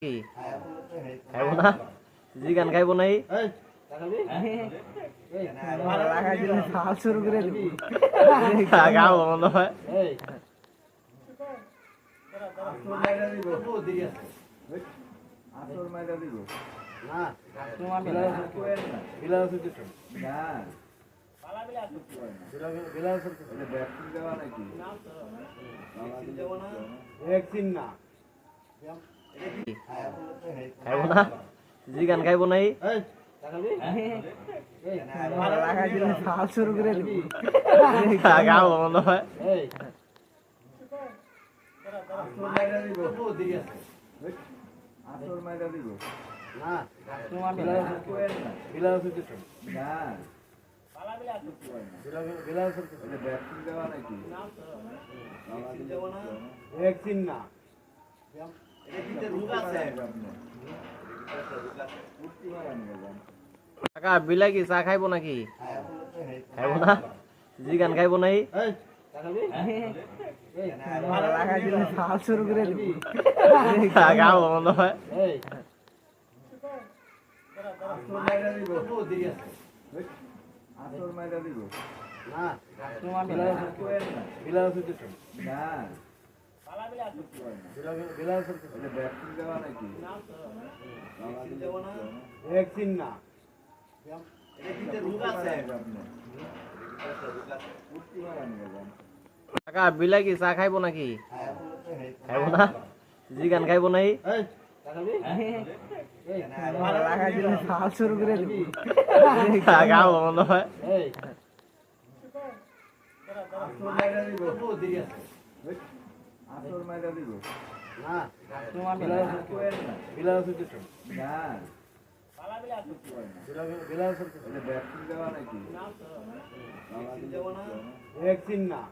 কি খাইব না জিগান খাইব নাই শুরু করে দিবি খাও মনে হয় খাইব না জিগান খাইব নাই শুরু করে দিবি খাও মনে হয় কাকা বিলাকি চা খাইব নাকি খাইব না জিগান খাইব নাই শুরু করে দিবি খাও মনে হয় কাকা বিলাকি চা খাইব নাকি খাইব না জিগান খাইব নাই শুরু করে দিবি খাও মনে হয় না